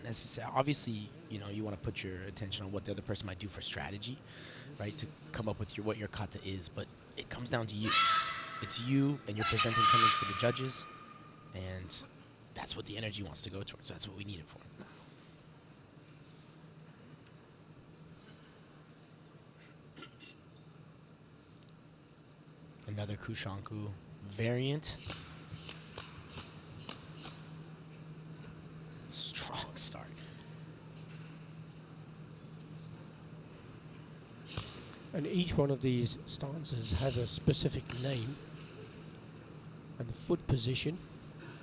necessarily, obviously, you know, you want to put your attention on what the other person might do for strategy, right, to come up with what your kata is, but it comes down to you. It's you, and you're presenting something for the judges, and that's what the energy wants to go towards. So that's what we need it for. Another Kushanku variant. Strong start. And each one of these stances has a specific name, and the foot position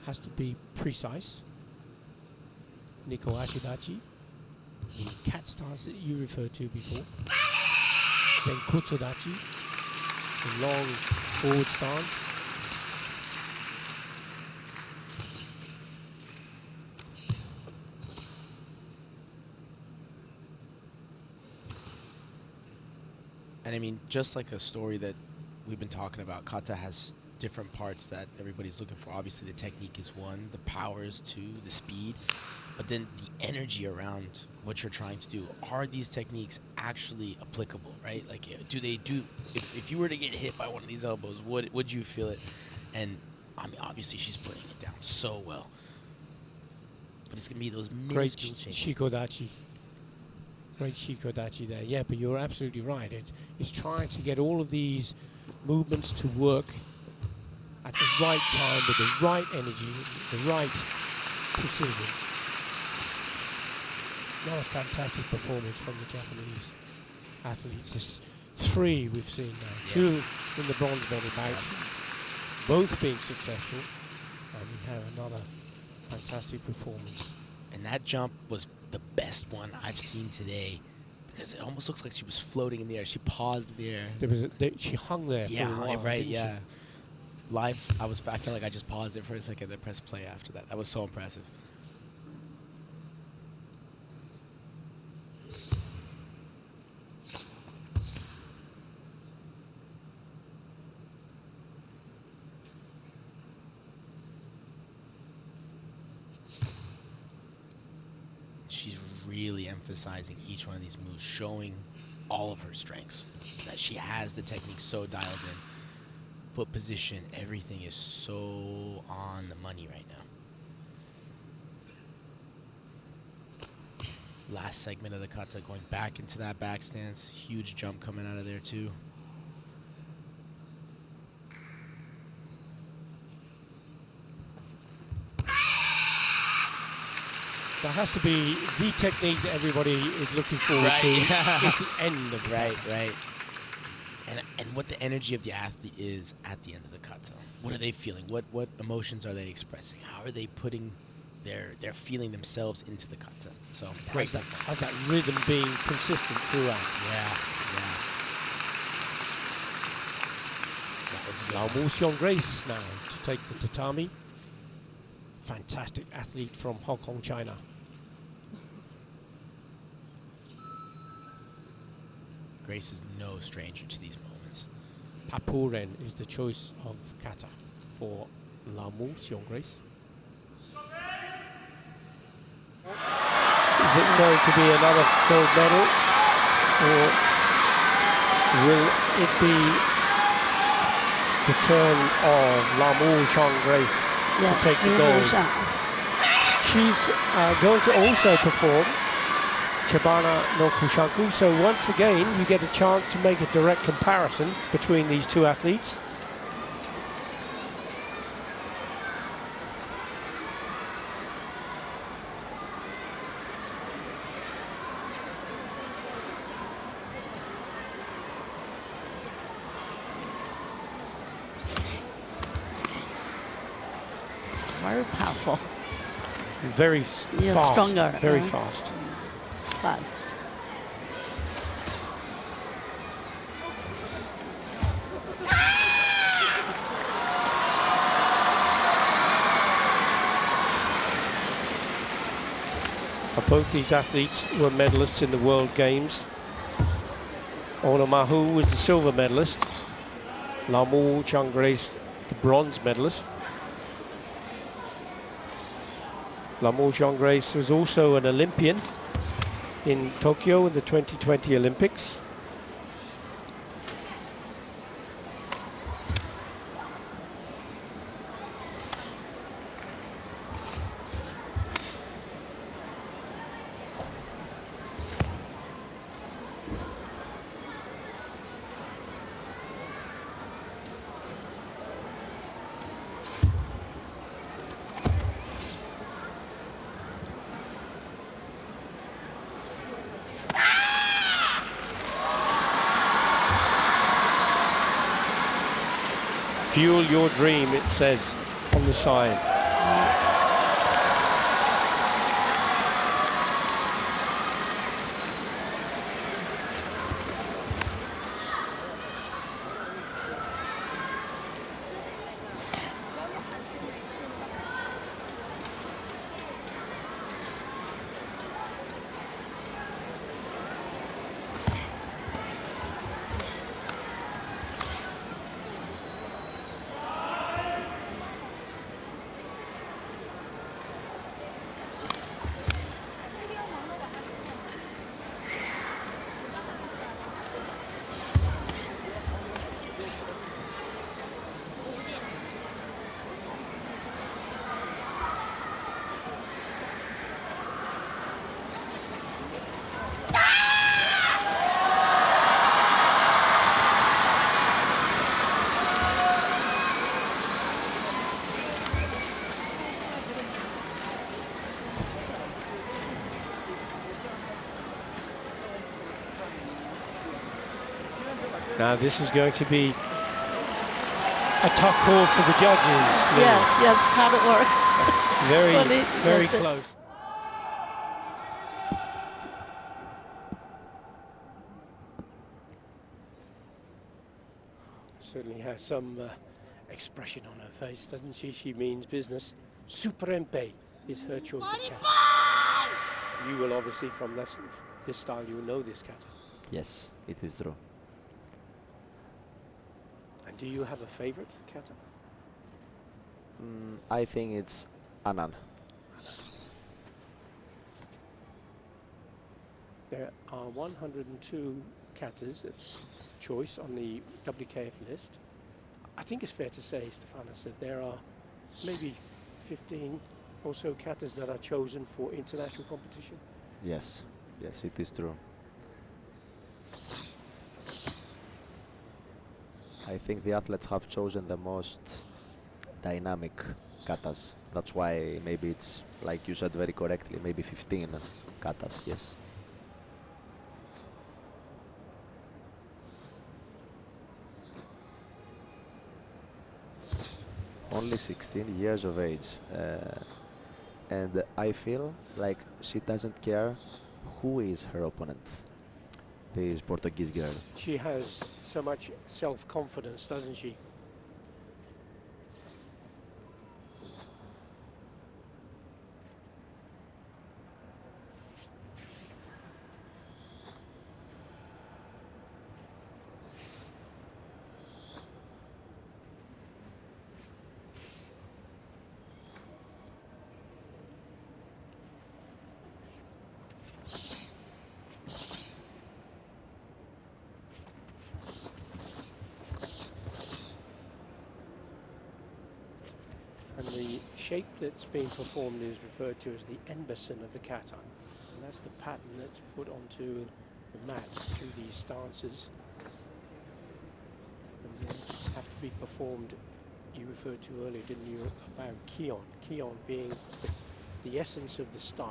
has to be precise. Niko Ashidachi, the cat stance that you referred to before. Zenkutsudachi, the long forward stance. And I mean, just like a story that we've been talking about, kata has different parts that everybody's looking for. Obviously, the technique is one, the power is two, the speed, but then the energy around what you're trying to do. Are these techniques actually applicable, right? Like, if you were to get hit by one of these elbows, would you feel it? And I mean, obviously, she's putting it down so well. But it's going to be those minuscule changes. Shikodachi. Great Shikodachi there. Yeah, but you're absolutely right. It's trying to get all of these movements to work at the right time with the right energy, the right precision. Another fantastic performance from the Japanese athletes. Just 3 we've seen now. Yes. 2 in the bronze medal bout, both being successful. And we have another fantastic performance. And that jump was the best one I've seen today, because it almost looks like she was floating in the air. She paused in the air. She hung there for a while, right, didn't yeah. Live, I felt like I just paused it for a second, then pressed play after that. That was so impressive. She's really emphasizing each one of these moves, showing all of her strengths, that she has the technique so dialed in. Foot position, everything is so on the money right now. Last segment of the kata, going back into that back stance. Huge jump coming out of there too. That has to be the technique that everybody is looking forward to. Yeah. It's the end of the kata. Right. And what the energy of the athlete is at the end of the kata. What are they feeling? What emotions are they expressing? How are they putting their feeling themselves into the kata? So How's that rhythm being consistent throughout? Yeah. That was a good Lam Chong Grace now to take the tatami. Fantastic athlete from Hong Kong, China. Grace is no stranger to these moments. Papuren is the choice of kata for Lam Chong Grace. Is it going to be another gold medal, or will it be the turn of Lam Chong Grace to take the gold? She's going to also perform Chibana no Kushaku, so once again you get a chance to make a direct comparison between these two athletes. Very powerful. Very fast. Stronger. Very fast. Fast. Both these athletes were medalists in the World Games. Onomahu was the silver medalist. Lam Chong Grace, the bronze medalist. Lam Chong Grace was also an Olympian in Tokyo in the 2020 Olympics. Fuel your dream, it says on the side. Now this is going to be a tough call for the judges. Lily. Yes, hard work. Very close. Certainly has some expression on her face, doesn't she? She means business. Suprempe is her choice of kata. You will obviously, from this style, you know this kata. Yes, it is true. And do you have a favorite kata? I think it's Anan. There are 102 katas of choice on the WKF list. I think it's fair to say, Stefanos, that there are maybe 15 or so katas that are chosen for international competition. Yes, it is true. I think the athletes have chosen the most dynamic katas. That's why maybe it's, like you said very correctly, maybe 15 katas, yes. Only 16 years of age. And I feel like she doesn't care who is her opponent, this Portuguese girl. She has so much self-confidence, doesn't she? And the shape that's being performed is referred to as the embassy of the kata. And that's the pattern that's put onto the mat through these stances. And they have to be performed, you referred to earlier, didn't you, about kion. Kion being the essence of the style.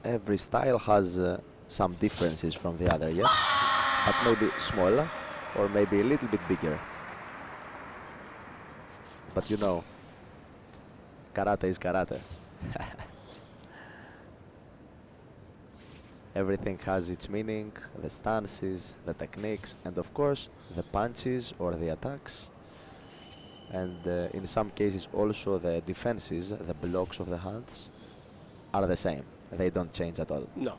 Every style has some differences from the other, yes? But maybe smaller or maybe a little bit bigger. But you know, karate is karate. Everything has its meaning, the stances, the techniques, and of course the punches or the attacks. And in some cases also the defenses, the blocks of the hands, are the same. They don't change at all. No.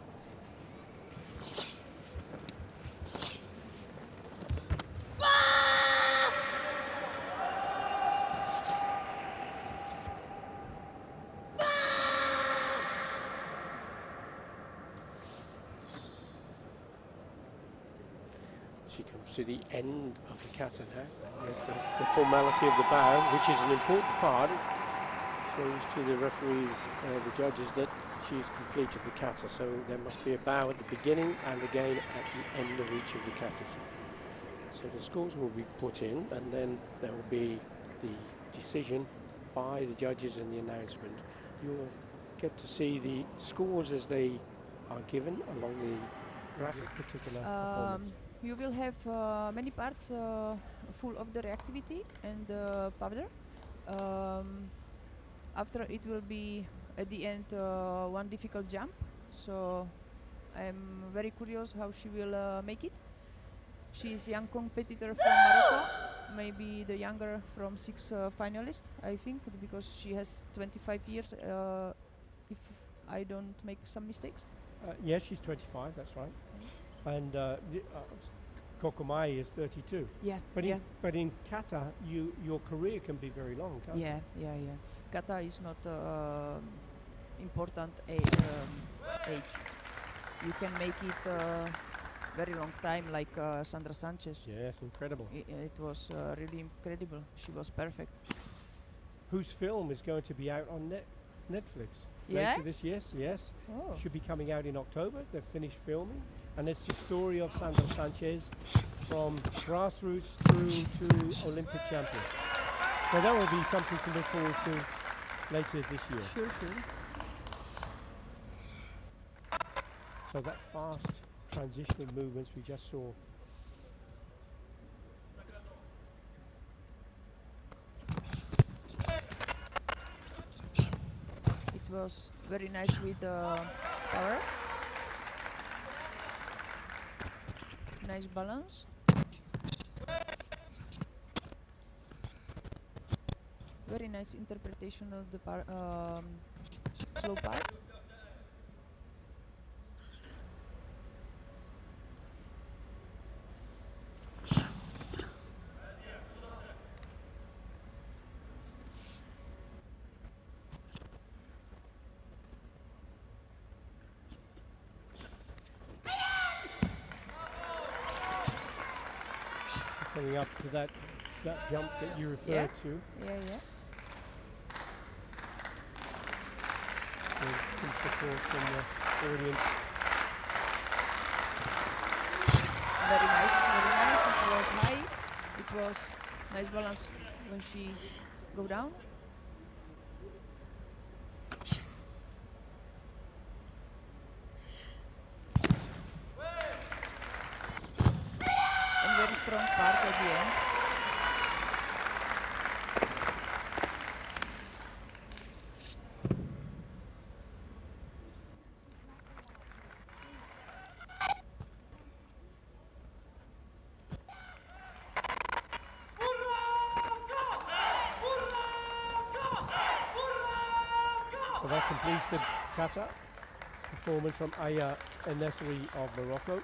She comes to the end of the kata now. And that's the formality of the bow, which is an important part. It shows to the referees, the judges, that she's completed the kata. So there must be a bow at the beginning and again at the end of each of the katas. So the scores will be put in, and then there will be the decision by the judges and the announcement. You'll get to see the scores as they are given along the graphic particular performance. You will have many parts full of the reactivity and powder. After it will be at the end one difficult jump. So I'm very curious how she will make it. She is young competitor from Morocco, maybe the younger from 6 finalists, I think, because she has 25 years, if I don't make some mistakes. Yes, she's 25, that's right. And Kokomai is 32. Yeah, But in kata, your career can be very long, can't it? Yeah. Kata is not important age. You can make it very long time, like Sandra Sanchez. Yes, incredible. It was really incredible. She was perfect. Whose film is going to be out on Netflix Yeah? later this year? Yes. Oh. Should be coming out in October. They've finished filming. And it's the story of Sandra Sanchez from grassroots through to Olympic champion. So that will be something to look forward to later this year. Sure. So that fast transitional movements we just saw. It was very nice with power. Nice balance. Very nice interpretation of the slow part. Coming up to that jump that you referred to. Yeah. With some support from the audience. Very nice. It was high. It was nice balance when she go down. And very strong part at the end. So that completes the kata performance from Aya Enesri of Morocco.